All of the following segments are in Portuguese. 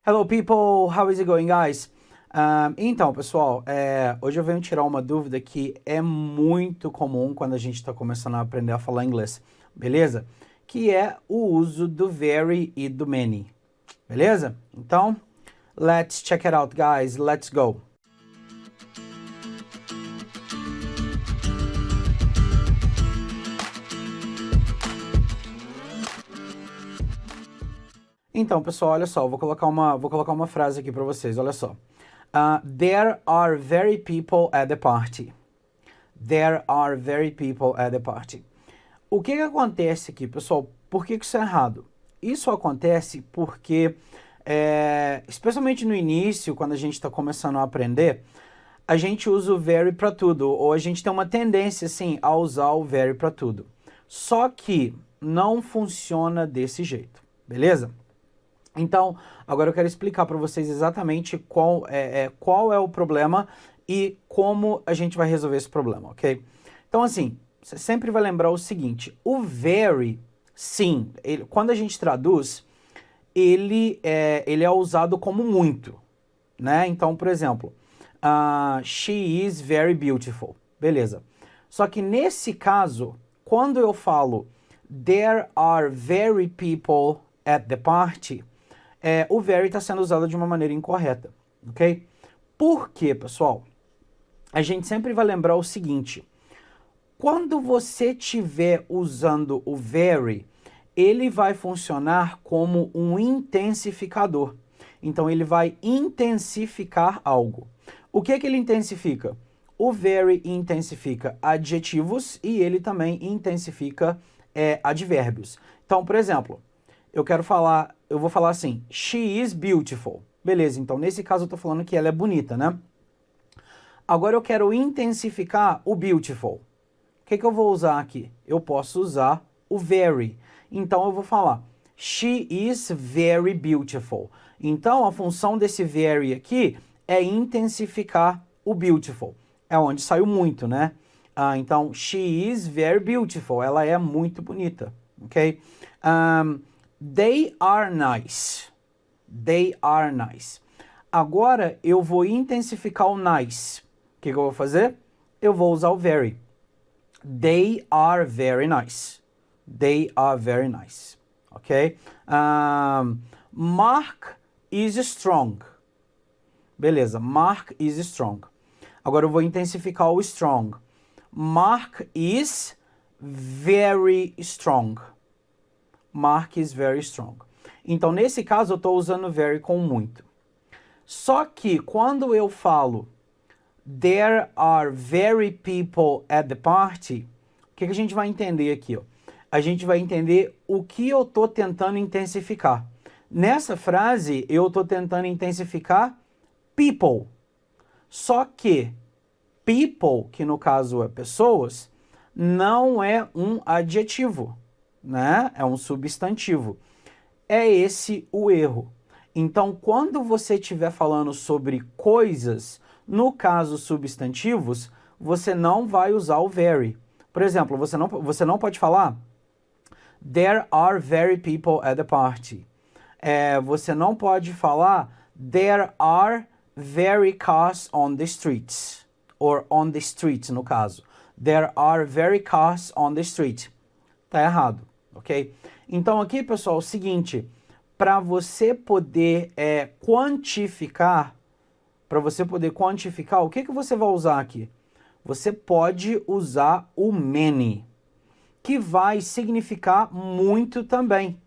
Hello people, how is it going, guys? Então, pessoal, hoje eu venho tirar uma dúvida que é muito comum quando a gente está começando a aprender a falar inglês, beleza? Que é o uso do very e do many, beleza? Então, let's check it out, guys. Let's go. Então, pessoal, olha só, vou colocar uma frase aqui para vocês, olha só. There are very people at the party. There are very people at the party. O que acontece aqui, pessoal? Por que isso é errado? Isso acontece porque, especialmente no início, quando a gente está começando a aprender, a gente usa o very para tudo, ou a gente tem uma tendência, assim, a usar o very para tudo. Só que não funciona desse jeito, beleza? Então, agora eu quero explicar para vocês exatamente qual é o problema e como a gente vai resolver esse problema, ok? Então, assim, você sempre vai lembrar o seguinte, o very, sim, quando a gente traduz, ele é usado como muito, né? Então, por exemplo, she is very beautiful, beleza. Só que nesse caso, quando eu falo there are very people at the party, o very está sendo usado de uma maneira incorreta, ok? Por quê, pessoal? A gente sempre vai lembrar o seguinte, quando você estiver usando o very, ele vai funcionar como um intensificador. Então, ele vai intensificar algo. O que ele intensifica? O very intensifica adjetivos e ele também intensifica advérbios. Então, por exemplo, eu vou falar assim, she is beautiful. Beleza, então nesse caso eu tô falando que ela é bonita, né? Agora eu quero intensificar o beautiful. O que eu vou usar aqui? Eu posso usar o very. Então eu vou falar, she is very beautiful. Então a função desse very aqui é intensificar o beautiful. É onde saiu muito, né? Então, she is very beautiful. Ela é muito bonita, ok? They are nice. They are nice. Agora eu vou intensificar o nice. O que eu vou fazer? Eu vou usar o very. They are very nice. They are very nice. Ok? Mark is strong. Beleza, Mark is strong. Agora eu vou intensificar o strong. Mark is very strong. Mark is very strong. Então, nesse caso, eu estou usando very com muito. Só que, quando eu falo there are very people at the party, o que a gente vai entender aqui? Ó? A gente vai entender o que eu estou tentando intensificar. Nessa frase, eu estou tentando intensificar people. Só que people, que no caso é pessoas, não é um adjetivo, né? É um substantivo. É esse o erro. Então, quando você estiver falando sobre coisas, no caso substantivos, você não vai usar o very. Por exemplo, você não pode falar there are very people at the party. Você não pode falar there are very cars on the streets. Or on the street, no caso. There are very cars on the street. Tá errado, ok? Então aqui, pessoal, é o seguinte, para você poder quantificar, o que você vai usar aqui? Você pode usar o many, que vai significar muito também.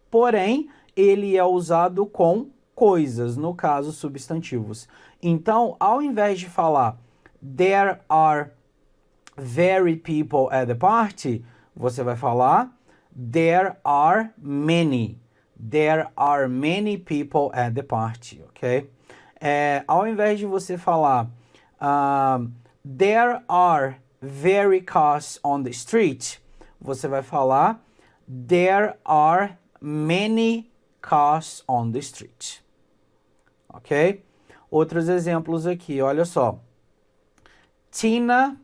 Porém, ele é usado com coisas, no caso, substantivos. Então, ao invés de falar there are very people at the party, você vai falar there are many. There are many people at the party, ok? Ao invés de você falar there are very cars on the street, você vai falar there are many cars on the street, ok? Outros exemplos aqui, olha só. Tina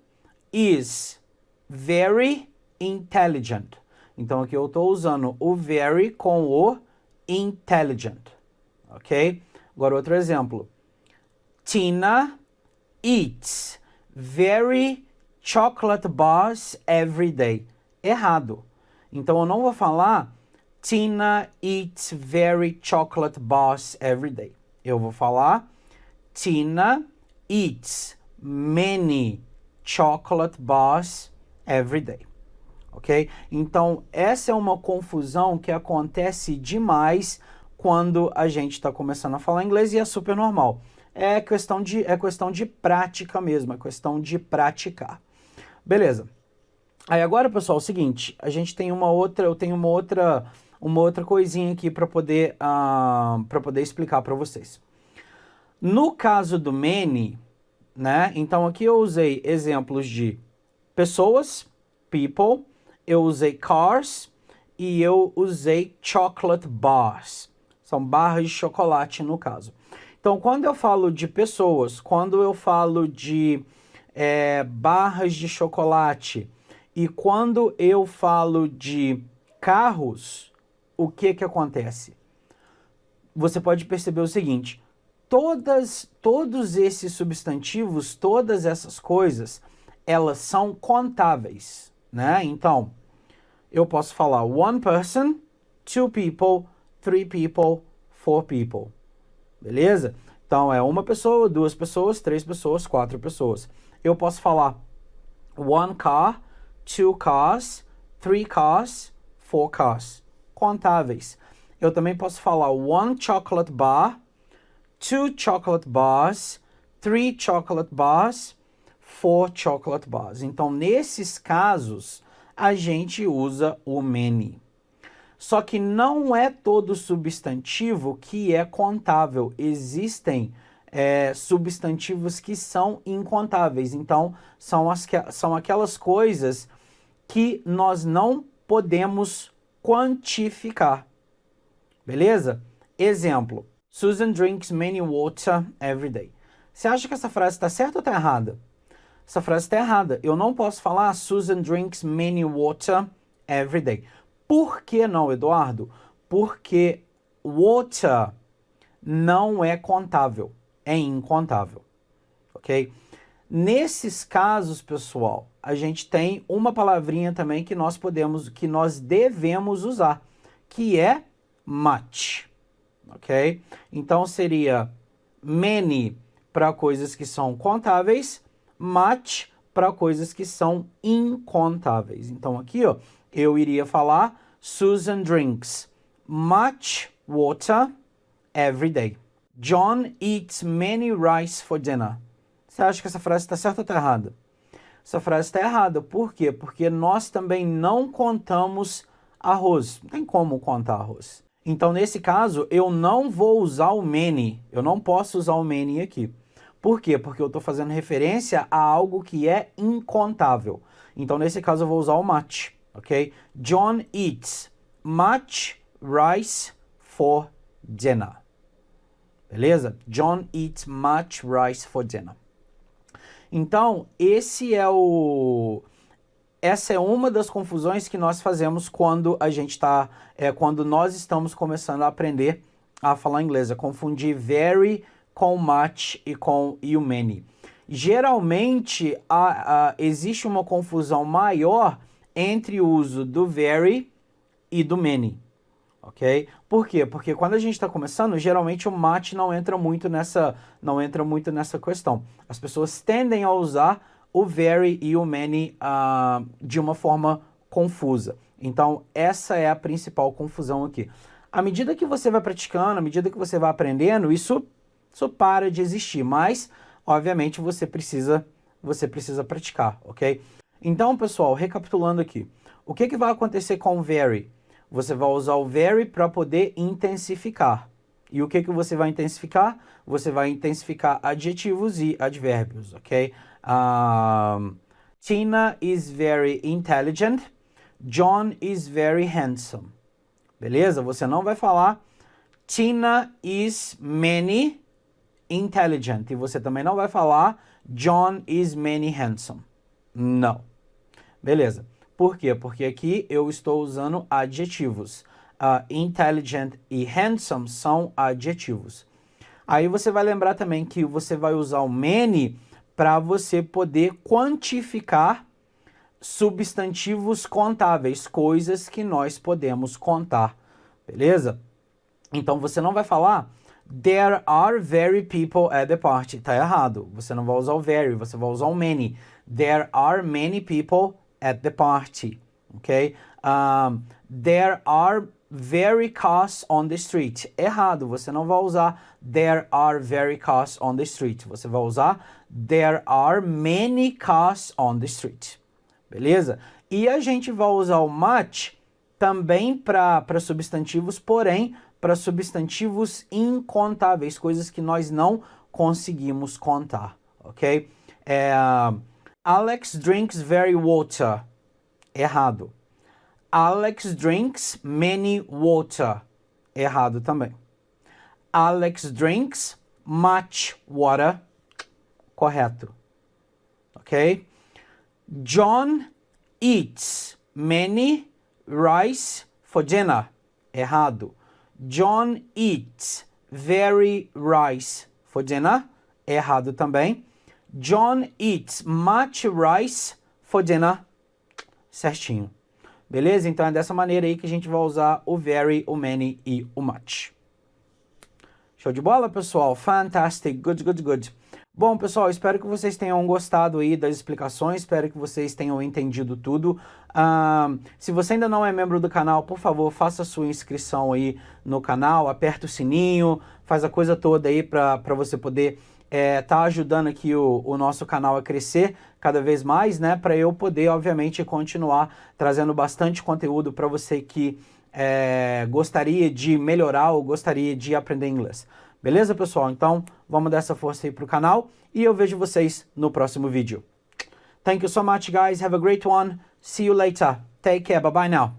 is very intelligent. Então aqui eu estou usando o very com o intelligent, ok? Agora outro exemplo. Tina eats very chocolate bars every day. Errado. Então eu não vou falar Tina eats very chocolate bars every day. Eu vou falar Tina eats many chocolate bars every day. Ok? Então, essa é uma confusão que acontece demais quando a gente está começando a falar inglês e é super normal. É questão de prática mesmo, é questão de praticar. Beleza. Aí agora, pessoal, é o seguinte, a gente tem eu tenho uma outra coisinha aqui para poder explicar para vocês. No caso do many, né? Então aqui eu usei exemplos de pessoas, people, eu usei cars e eu usei chocolate bars. São barras de chocolate no caso. Então, quando eu falo de pessoas, quando eu falo de barras de chocolate e quando eu falo de carros, o que acontece? Você pode perceber o seguinte, todos esses substantivos, todas essas coisas, elas são contáveis, né? Então, eu posso falar one person, two people, three people, four people. Beleza? Então, é uma pessoa, duas pessoas, três pessoas, quatro pessoas. Eu posso falar one car, two cars, three cars, four cars. Contáveis. Eu também posso falar one chocolate bar, two chocolate bars, three chocolate bars, four chocolate bars. Então, nesses casos, a gente usa o many. Só que não é todo substantivo que é contável. Existem substantivos que são incontáveis. Então, são aquelas coisas que nós não podemos quantificar. Beleza? Exemplo. Susan drinks many water every day. Você acha que essa frase está certa ou está errada? Essa frase está errada. Eu não posso falar Susan drinks many water every day. Por que não, Eduardo? Porque water não é contável, é incontável, ok? Nesses casos, pessoal, a gente tem uma palavrinha também que nós devemos usar, que é much, ok? Então seria many para coisas que são contáveis, much para coisas que são incontáveis. Então aqui, ó, eu iria falar Susan drinks much water every day. John eats many rice for dinner. Você acha que essa frase está certa ou está errada? Essa frase está errada. Por quê? Porque nós também não contamos arroz. Não tem como contar arroz. Então, nesse caso, eu não vou usar o many. Eu não posso usar o many aqui. Por quê? Porque eu estou fazendo referência a algo que é incontável. Então, nesse caso, eu vou usar o much. Ok? John eats much rice for dinner. Beleza? John eats much rice for dinner. Então, essa é uma das confusões que nós fazemos quando quando nós estamos começando a aprender a falar inglês. É confundir very com much e com o many. Geralmente, existe uma confusão maior entre o uso do very e do many, ok? Por quê? Porque quando a gente está começando, geralmente o much não entra muito nessa questão. As pessoas tendem a usar o very e o many de uma forma confusa. Então, essa é a principal confusão aqui. À medida que você vai praticando, à medida que você vai aprendendo, isso para de existir, mas, obviamente, você precisa praticar, ok? Então, pessoal, recapitulando aqui, o que vai acontecer com o very? Você vai usar o very para poder intensificar. E o que você vai intensificar? Você vai intensificar adjetivos e advérbios, ok? Tina is very intelligent. John is very handsome. Beleza? Você não vai falar Tina is many intelligent. E você também não vai falar John is many handsome. Não. Beleza. Por quê? Porque aqui eu estou usando adjetivos. Intelligent e handsome são adjetivos. Aí você vai lembrar também que você vai usar o many para você poder quantificar substantivos contáveis, coisas que nós podemos contar, beleza? Então você não vai falar there are very people at the party. Tá errado. Você não vai usar o very, você vai usar o many. There are many people at the party. Ok? There are very cars on the street. Errado. Você não vai usar there are very cars on the street. Você vai usar there are many cars on the street. Beleza? E a gente vai usar o much também para substantivos, porém para substantivos incontáveis, coisas que nós não conseguimos contar, ok? Alex drinks very water. Errado. Alex drinks many water. Errado também. Alex drinks much water. Correto. Ok? John eats many rice for dinner. Errado. John eats very rice for dinner. Errado também. John eats much rice for dinner. Certinho. Beleza? Então é dessa maneira aí que a gente vai usar o very, o many e o much. Show de bola, pessoal? Fantastic. Good, good, good. Bom, pessoal, espero que vocês tenham gostado aí das explicações, espero que vocês tenham entendido tudo. Se você ainda não é membro do canal, por favor, faça a sua inscrição aí no canal, aperta o sininho, faz a coisa toda aí para você poder tá ajudando aqui o nosso canal a crescer cada vez mais, né? Para eu poder, obviamente, continuar trazendo bastante conteúdo para você que gostaria de melhorar ou gostaria de aprender inglês. Beleza, pessoal? Então, vamos dar essa força aí pro canal e eu vejo vocês no próximo vídeo. Thank you so much, guys. Have a great one. See you later. Take care. Bye-bye now.